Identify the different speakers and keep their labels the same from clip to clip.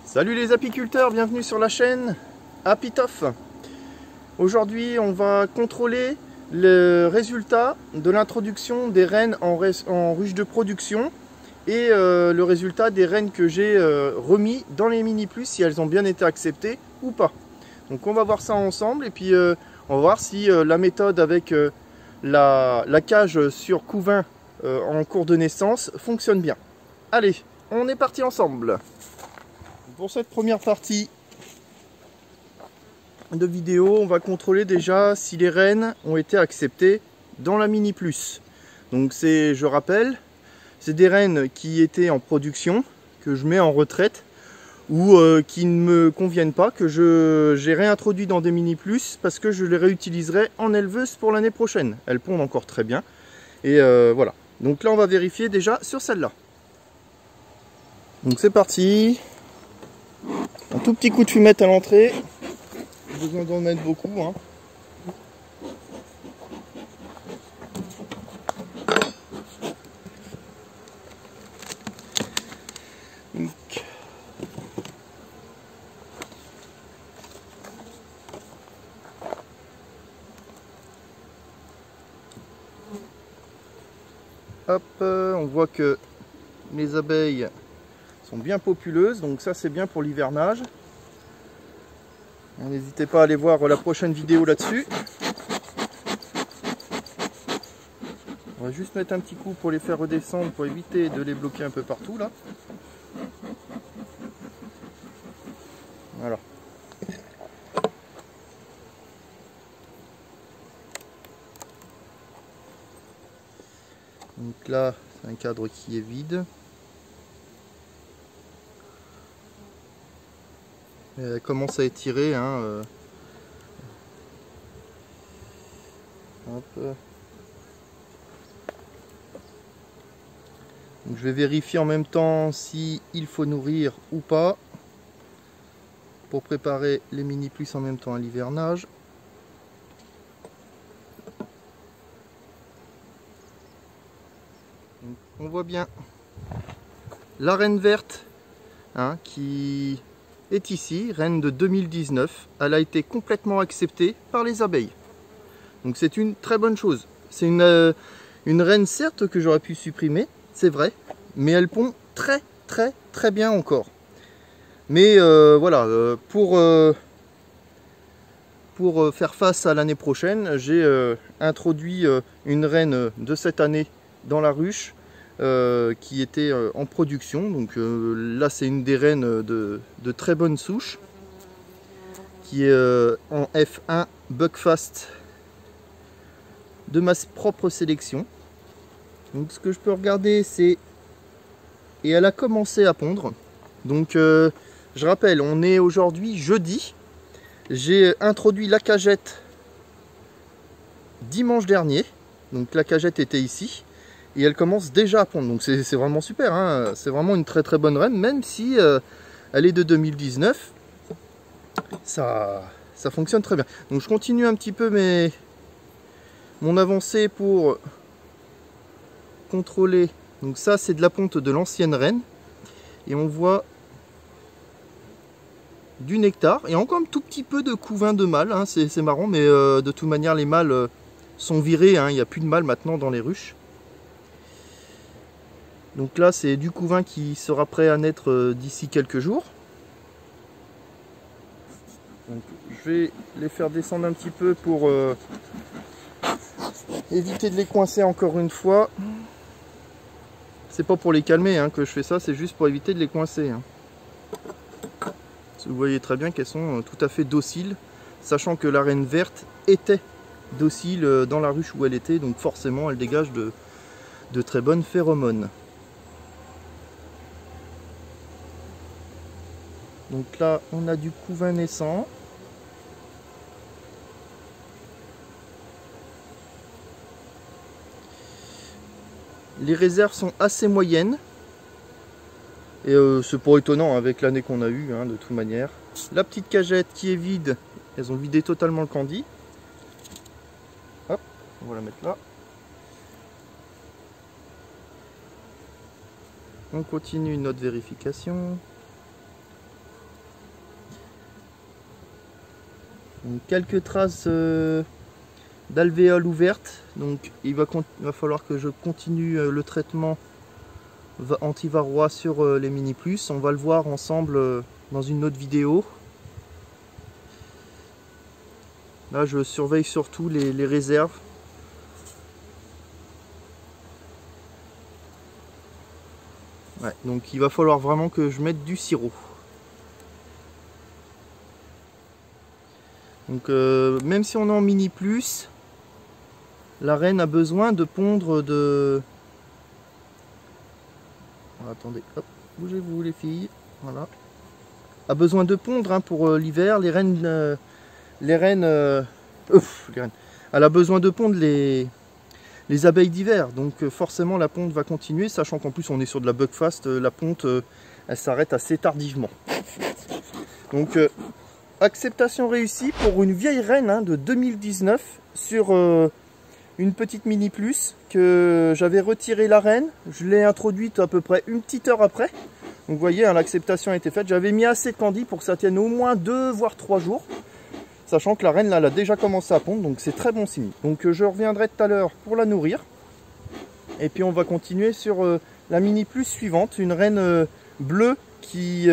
Speaker 1: Salut les apiculteurs, bienvenue sur la chaîne Apitof. Aujourd'hui on va contrôler le résultat de l'introduction des rennes en ruche de production et le résultat des rennes que j'ai remis dans les mini plus, si elles ont bien été acceptées ou pas. Donc on va voir ça ensemble et puis on va voir si la méthode avec la cage sur couvain en cours de naissance fonctionne bien. Allez, on est parti ensemble. Pour cette première partie de vidéo, on va contrôler déjà si les rennes ont été acceptées dans la mini plus. Donc c'est, je rappelle, c'est des rennes qui étaient en production, que je mets en retraite ou qui ne me conviennent pas, que j'ai réintroduit dans des mini plus parce que je les réutiliserai en éleveuse pour l'année prochaine. Elles pondent encore très bien et voilà. Donc là on va vérifier déjà sur celle-là. Donc c'est parti. Un tout petit coup de fumette à l'entrée, besoin d'en mettre beaucoup, hein. Donc. Hop, on voit que les abeilles sont bien populeuses, donc ça c'est bien pour l'hivernage. N'hésitez pas à aller voir la prochaine vidéo là-dessus. On va juste mettre un petit coup pour les faire redescendre pour éviter de les bloquer un peu partout là. Voilà. Donc là, c'est un cadre qui est vide. Elle commence à étirer, hein. Hop. Donc je vais vérifier en même temps si il faut nourrir ou pas pour préparer les mini plus en même temps à l'hivernage. On voit bien la reine verte, hein, qui est ici, reine de 2019. Elle a été complètement acceptée par les abeilles. Donc c'est une très bonne chose. C'est une reine certes que j'aurais pu supprimer, c'est vrai, mais elle pond très bien encore. Mais voilà, pour faire face à l'année prochaine, j'ai introduit une reine de cette année dans la ruche, qui était en production. Donc là c'est une des reines de très bonne souche qui est en F1 Buckfast de ma propre sélection. Donc ce que je peux regarder c'est, et elle a commencé à pondre. Donc je rappelle, on est aujourd'hui jeudi. J'ai introduit la cagette dimanche dernier, donc la cagette était ici. Et elle commence déjà à pondre, donc c'est vraiment super, hein. C'est vraiment une très bonne reine, même si elle est de 2019, ça fonctionne très bien. Donc je continue un petit peu mon avancée pour contrôler. Donc ça c'est de la ponte de l'ancienne reine, et on voit du nectar, et encore un tout petit peu de couvain de mâles, hein. C'est marrant, mais de toute manière les mâles sont virés, hein. Il n'y a plus de mâles maintenant dans les ruches. Donc là c'est du couvain qui sera prêt à naître d'ici quelques jours. Donc, je vais les faire descendre un petit peu pour éviter de les coincer encore une fois. C'est pas pour les calmer, hein, que je fais ça, c'est juste pour éviter de les coincer, hein. Vous voyez très bien qu'elles sont tout à fait dociles, sachant que la reine verte était docile dans la ruche où elle était, donc forcément elle dégage de très bonnes phéromones. Donc là, on a du couvain naissant. Les réserves sont assez moyennes. Et c'est pas étonnant avec l'année qu'on a eue, hein, de toute manière. La petite cagette qui est vide, elles ont vidé totalement le candy. Hop, on va la mettre là. On continue notre vérification. Donc, quelques traces d'alvéoles ouvertes. Donc il va falloir que je continue le traitement anti-varroa sur les Mini Plus. On va le voir ensemble dans une autre vidéo. Là je surveille surtout les réserves. Ouais, donc il va falloir vraiment que je mette du sirop. Donc même si on est en Mini Plus, la reine a besoin de pondre de... Alors, attendez, hop, bougez-vous les filles. Voilà. A besoin de pondre, hein, pour l'hiver. Les reines... Elle a besoin de pondre les abeilles d'hiver. Donc forcément la ponte va continuer, sachant qu'en plus on est sur de la Buckfast. La ponte, elle s'arrête assez tardivement. Donc acceptation réussie pour une vieille reine, hein, de 2019 sur une petite Mini Plus que j'avais retiré la reine. Je l'ai introduite à peu près une petite heure après. Donc vous voyez, hein, l'acceptation a été faite. J'avais mis assez de candy pour que ça tienne au moins 2 voire 3 jours. Sachant que la reine là, elle a déjà commencé à pondre, donc c'est très bon signe. Donc je reviendrai tout à l'heure pour la nourrir. Et puis on va continuer sur la Mini Plus suivante, une reine bleue qui...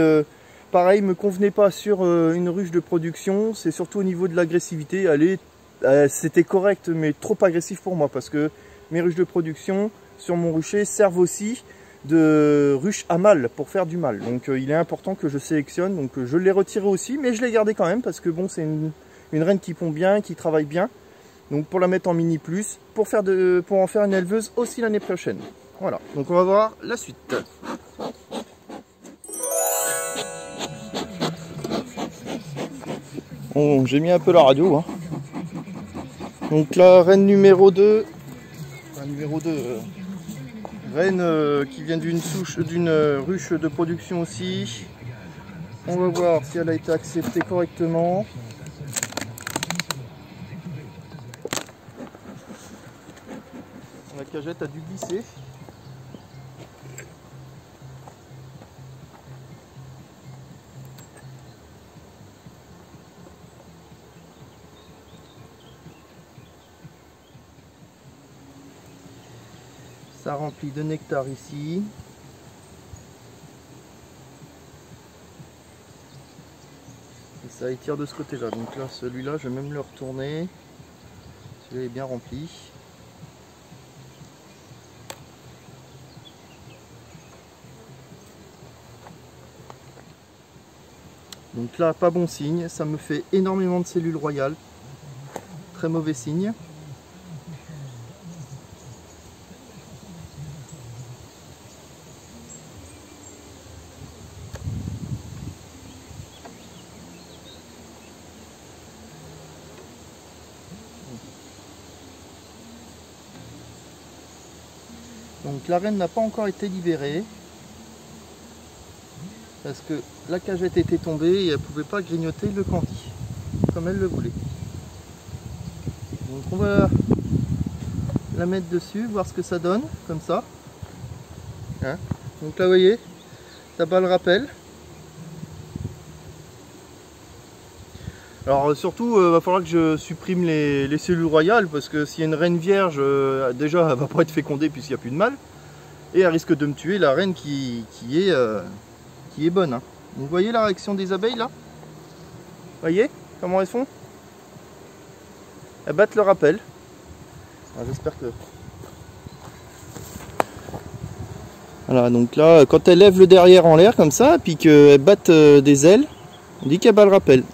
Speaker 1: pareil, me convenait pas sur une ruche de production. C'est surtout au niveau de l'agressivité. C'était correct, mais trop agressif pour moi, parce que mes ruches de production sur mon rucher servent aussi de ruche à mâle pour faire du mâle. Donc il est important que je sélectionne. Donc je l'ai retiré aussi, mais je l'ai gardé quand même parce que bon, c'est une reine qui pond bien, qui travaille bien. Donc pour la mettre en Mini Plus, pour en faire une éleveuse aussi l'année prochaine. Voilà. Donc on va voir la suite. Bon, j'ai mis un peu la radio, hein. Donc la reine numéro 2, reine qui vient d'une ruche de production aussi. On va voir si elle a été acceptée correctement. La cagette a dû glisser. Ça remplit de nectar ici. Et ça étire de ce côté-là. Donc là, celui-là, je vais même le retourner. Celui-là est bien rempli. Donc là, pas bon signe. Ça me fait énormément de cellules royales. Très mauvais signe. Donc la reine n'a pas encore été libérée parce que la cagette était tombée et elle ne pouvait pas grignoter le candy comme elle le voulait. Donc on va la mettre dessus, voir ce que ça donne, comme ça. Hein, donc là vous voyez, ça bat le rappel. Alors surtout, va falloir que je supprime les cellules royales, parce que s'il y a une reine vierge, déjà elle va pas être fécondée puisqu'il n'y a plus de mâle. Et elle risque de me tuer la reine qui est bonne. Hein. Donc, vous voyez la réaction des abeilles là? Vous voyez comment elles font? Elles battent le rappel. J'espère que... Voilà, donc là, quand elles lèvent le derrière en l'air comme ça, puis qu'elles battent des ailes, on dit qu'elles battent le rappel.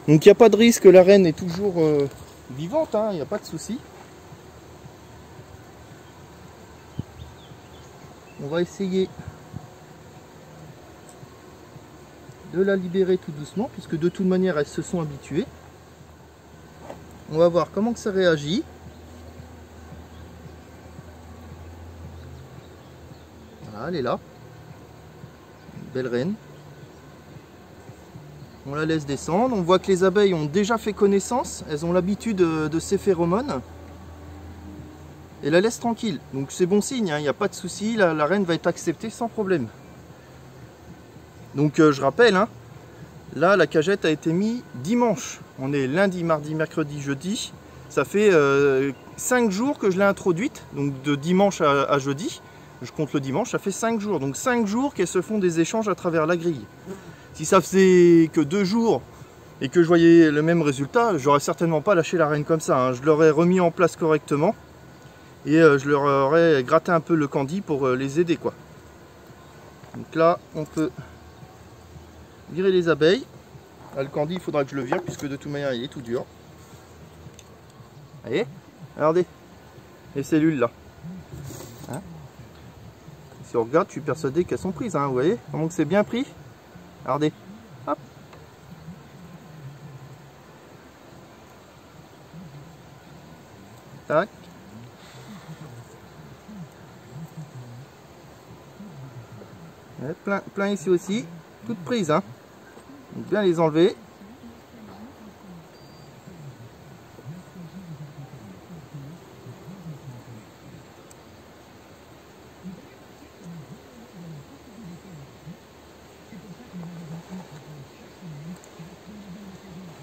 Speaker 1: Donc il n'y a pas de risque, la reine est toujours vivante, il n'y a pas de souci. On va essayer de la libérer tout doucement, puisque de toute manière elles se sont habituées. On va voir comment que ça réagit. Voilà, elle est là. Belle reine. On la laisse descendre. On voit que les abeilles ont déjà fait connaissance. Elles ont l'habitude de ces phéromones. Et la laisse tranquille. Donc c'est bon signe, il n'y a pas de souci. La reine va être acceptée sans problème. Donc je rappelle, hein, là la cagette a été mise dimanche. On est lundi, mardi, mercredi, jeudi. Ça fait 5 jours que je l'ai introduite. Donc de dimanche à jeudi. Je compte le dimanche, ça fait 5 jours. Donc 5 jours qu'elles se font des échanges à travers la grille. Si ça faisait que 2 jours et que je voyais le même résultat, j'aurais certainement pas lâché la reine comme ça, hein. Je l'aurais remis en place correctement et je leur aurais gratté un peu le candy pour les aider, quoi. Donc là, on peut virer les abeilles. Là, le candy, il faudra que je le vire puisque de toute manière, il est tout dur. Vous voyez, regardez les cellules là. Hein, si on regarde, je suis persuadé qu'elles sont prises. Hein, vous voyez comment c'est bien pris. Regardez, hop. Tac. Plein ici aussi, toutes prises, hein. Donc bien les enlever.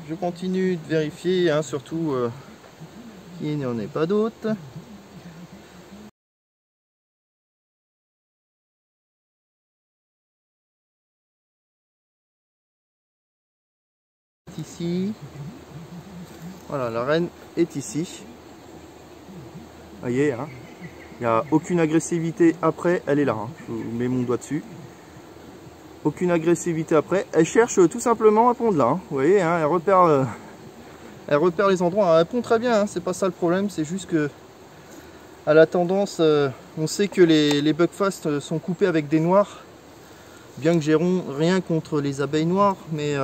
Speaker 1: Je continue de vérifier, hein, surtout qu'il n'y en ait pas d'autres. Ici, voilà, la reine est ici. Vous voyez, hein, il n'y a aucune agressivité après, elle est là, hein. Je vous mets mon doigt dessus. Aucune agressivité après, elle cherche tout simplement à pondre là, hein. Vous voyez, hein, elle repère les endroits, elle pond très bien, hein. C'est pas ça le problème, c'est juste que à la tendance, on sait que les buckfast sont coupés avec des noirs, bien que j'ai rien contre les abeilles noires, mais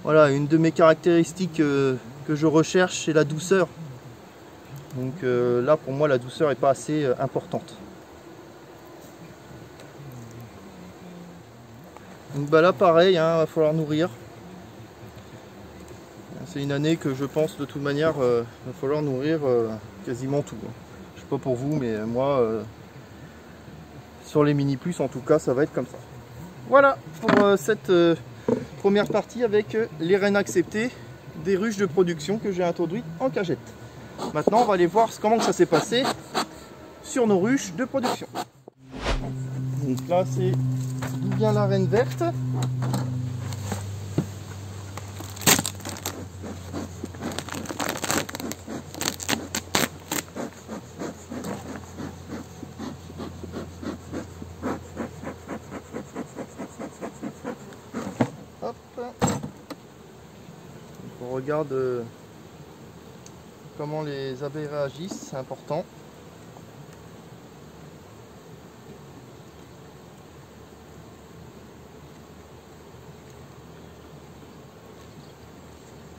Speaker 1: voilà, une de mes caractéristiques que je recherche, c'est la douceur. Donc là, pour moi, la douceur n'est pas assez importante. Donc bah là, pareil, hein, va falloir nourrir. C'est une année que je pense de toute manière, va falloir nourrir quasiment tout. Je sais pas pour vous, mais moi, sur les mini plus, en tout cas, ça va être comme ça. Voilà pour cette première partie avec les reines acceptées des ruches de production que j'ai introduites en cagette. Maintenant, on va aller voir comment ça s'est passé sur nos ruches de production. Donc là, c'est d'où vient la reine verte. Hop. On regarde comment les abeilles réagissent, c'est important.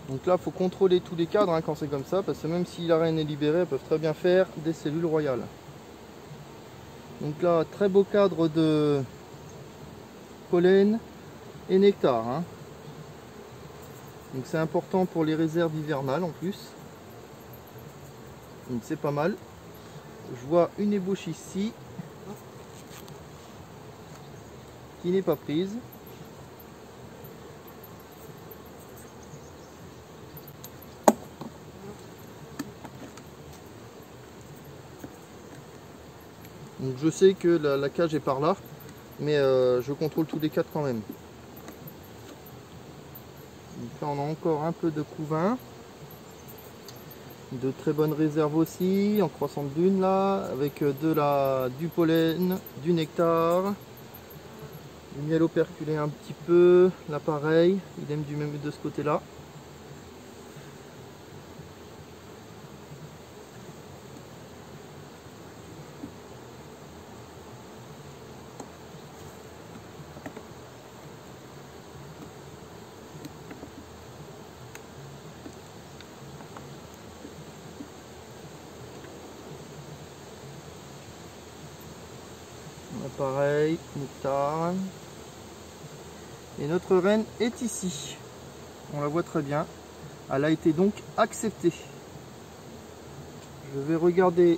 Speaker 1: Donc là, il faut contrôler tous les cadres, hein, quand c'est comme ça, parce que même si la reine est libérée, elles peuvent très bien faire des cellules royales. Donc là, très beau cadre de pollen et nectar, hein. Donc c'est important pour les réserves hivernales en plus. Donc c'est pas mal. Je vois une ébauche ici qui n'est pas prise. Donc je sais que la cage est par là, mais je contrôle tous les cadres quand même. Donc là on a encore un peu de couvain. De très bonnes réserves aussi, en croissante dune là, avec du pollen, du nectar, du miel operculé un petit peu, là pareil, idem du même de ce côté là. pareil, nectar. Et notre reine est ici. On la voit très bien. Elle a été donc acceptée. Je vais regarder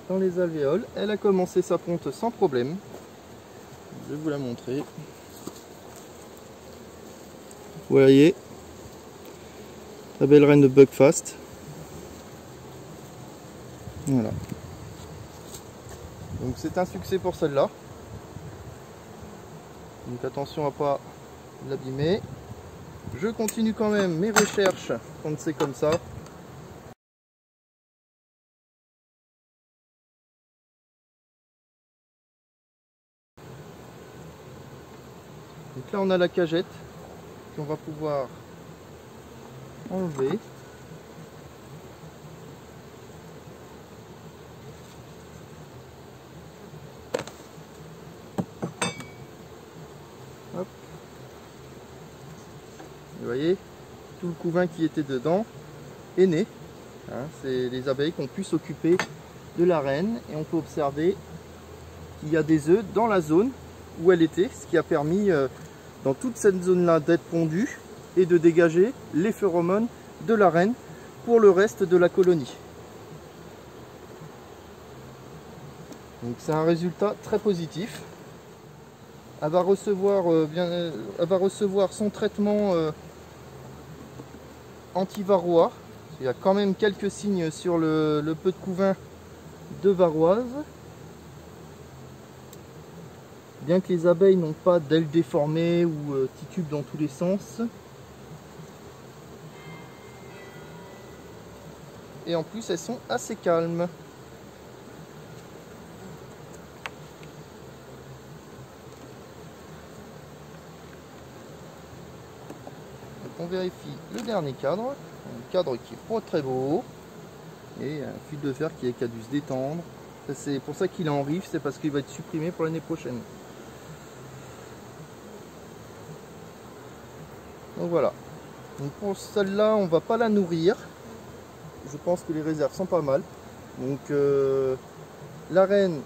Speaker 1: dans les alvéoles. Elle a commencé sa ponte sans problème. Je vais vous la montrer. Vous voyez, la belle reine de Buckfast. Voilà. Donc c'est un succès pour celle-là. Donc attention à pas l'abîmer. Je continue quand même mes recherches quand c'est comme ça. Donc là on a la cagette qu'on va pouvoir enlever. Hop. Vous voyez, tout le couvain qui était dedans est né. Hein, c'est les abeilles qui ont pu s'occuper de la reine et on peut observer qu'il y a des œufs dans la zone où elle était, ce qui a permis dans toute cette zone là d'être pondue et de dégager les phéromones de la reine pour le reste de la colonie. Donc c'est un résultat très positif. Elle va recevoir, son traitement anti-varroa. Il y a quand même quelques signes sur le peu de couvain de varroise. Bien que les abeilles n'ont pas d'ailes déformées ou titubent dans tous les sens. Et en plus elles sont assez calmes. Donc on vérifie le dernier cadre. Un cadre qui est pas très beau. Et un fil de fer qui a dû se détendre. C'est pour ça qu'il est en rive, c'est parce qu'il va être supprimé pour l'année prochaine. Donc voilà. Donc pour celle-là, on va pas la nourrir. Je pense que les réserves sont pas mal. Donc la reine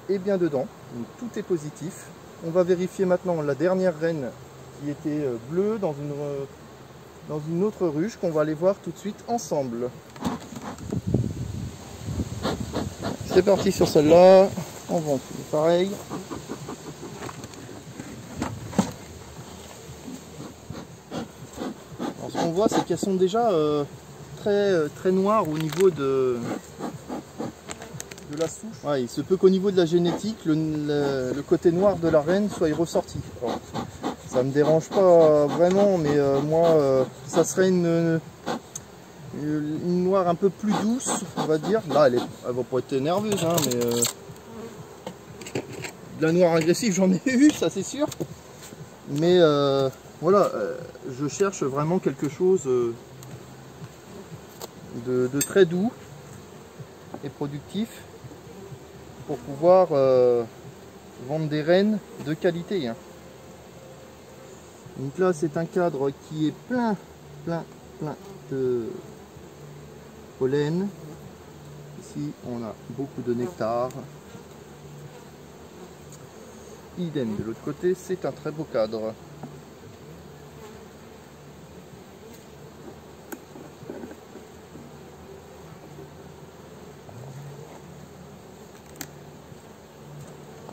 Speaker 1: est bien dedans. Donc tout est positif. On va vérifier maintenant la dernière reine qui était bleue dans une autre ruche qu'on va aller voir tout de suite ensemble. C'est parti sur celle-là. On va en faire pareil. Alors, ce qu'on voit, c'est qu'elles sont déjà très noires au niveau de la souche. Ouais, il se peut qu'au niveau de la génétique, le côté noir de la reine soit ressorti. Alors, ça me dérange pas vraiment, mais moi, ça serait une noire un peu plus douce, on va dire. Là, elle va pas être nerveuse, hein, mais de la noire agressive, j'en ai eu, ça c'est sûr. Mais voilà, je cherche vraiment quelque chose de très doux et productif pour pouvoir vendre des reines de qualité. Hein. Donc là, c'est un cadre qui est plein de pollen. Ici, on a beaucoup de nectar. Idem de l'autre côté, c'est un très beau cadre.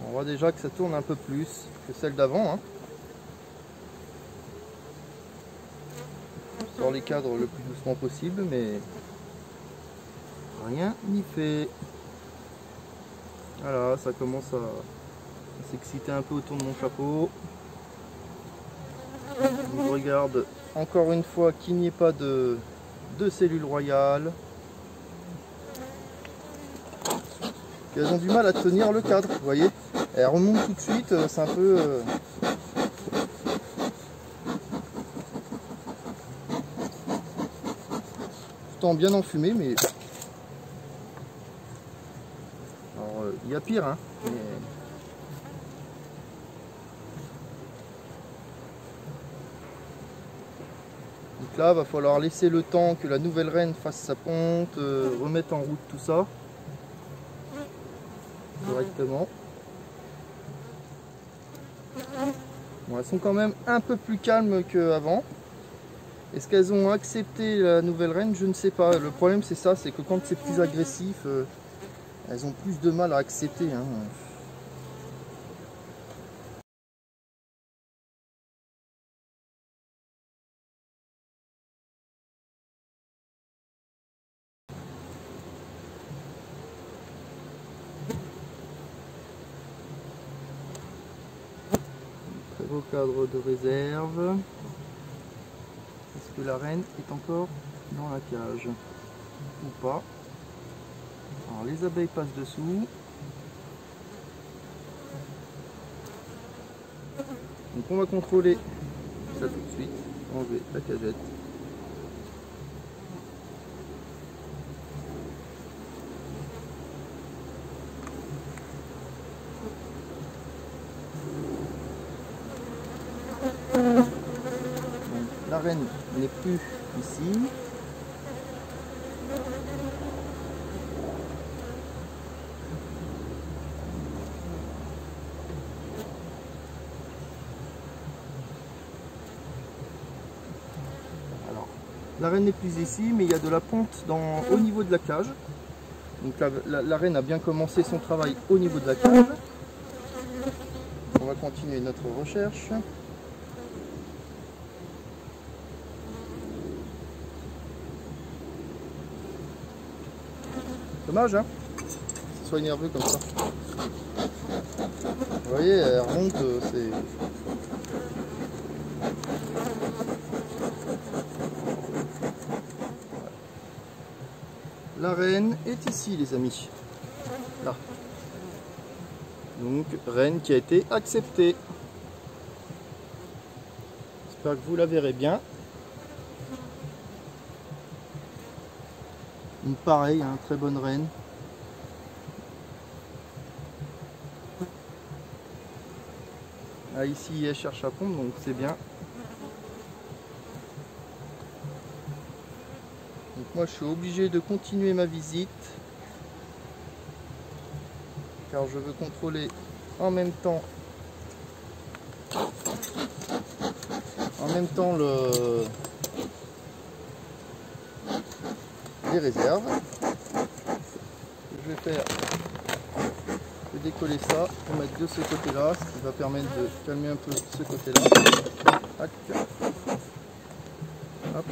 Speaker 1: On voit déjà que ça tourne un peu plus que celle d'avant. Hein. Sur les cadres le plus doucement possible, mais rien n'y fait. Voilà, ça commence à s'exciter un peu autour de mon chapeau. Je regarde encore une fois qu'il n'y ait pas de cellules royales. Elles ont du mal à tenir le cadre, vous voyez. Elles remontent tout de suite, c'est un peu... Pourtant bien enfumé, mais... Alors, il y a pire, hein. Mais... Donc là, il va falloir laisser le temps que la nouvelle reine fasse sa ponte, remettre en route tout ça. Exactement. Bon, elles sont quand même un peu plus calmes qu'avant. Est-ce qu'elles ont accepté la nouvelle reine? Je ne sais pas. Le problème c'est ça, c'est que quand c'est plus agressif, elles ont plus de mal à accepter, hein. Très beau cadre de réserve. Est-ce que la reine est encore dans la cage ou pas? Alors les abeilles passent dessous. Donc on va contrôler ça tout de suite. Enlever la cagette. Donc, la reine n'est plus ici. Alors, la reine n'est plus ici, mais il y a de la ponte au niveau de la cage. Donc la reine a bien commencé son travail au niveau de la cage. On va continuer notre recherche. Dommage, hein, qu'il soit nerveux comme ça. Vous voyez, elle remonte, c'est... La reine est ici, les amis. Là. Donc, reine qui a été acceptée. J'espère que vous la verrez bien. Donc, pareil, hein, très bonne reine. Ah, ici, elle cherche à pondre, donc c'est bien. Donc moi, je suis obligé de continuer ma visite. Car je veux contrôler en même temps les réserves. Je vais faire, je vais décoller ça pour mettre de ce côté là, ce qui va permettre de calmer un peu ce côté là. Hop.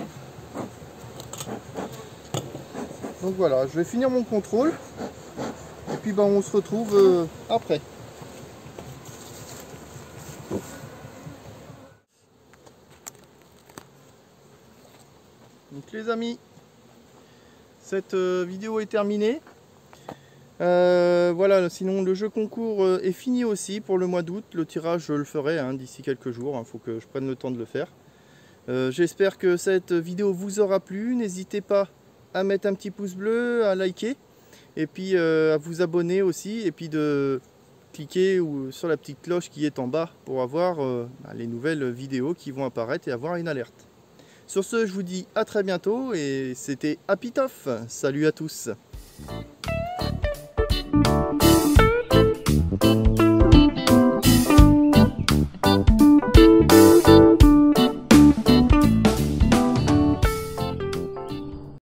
Speaker 1: Donc voilà, je vais finir mon contrôle et puis ben, on se retrouve après. Donc les amis, cette vidéo est terminée. Voilà, sinon le jeu concours est fini aussi pour le mois d'août. Le tirage je le ferai hein, d'ici quelques jours, il faut que je prenne le temps de le faire. J'espère que cette vidéo vous aura plu. N'hésitez pas à mettre un petit pouce bleu, à liker et puis à vous abonner aussi et puis de cliquer sur la petite cloche qui est en bas pour avoir les nouvelles vidéos qui vont apparaître et avoir une alerte. Sur ce, je vous dis à très bientôt et c'était Apitof. Salut à tous.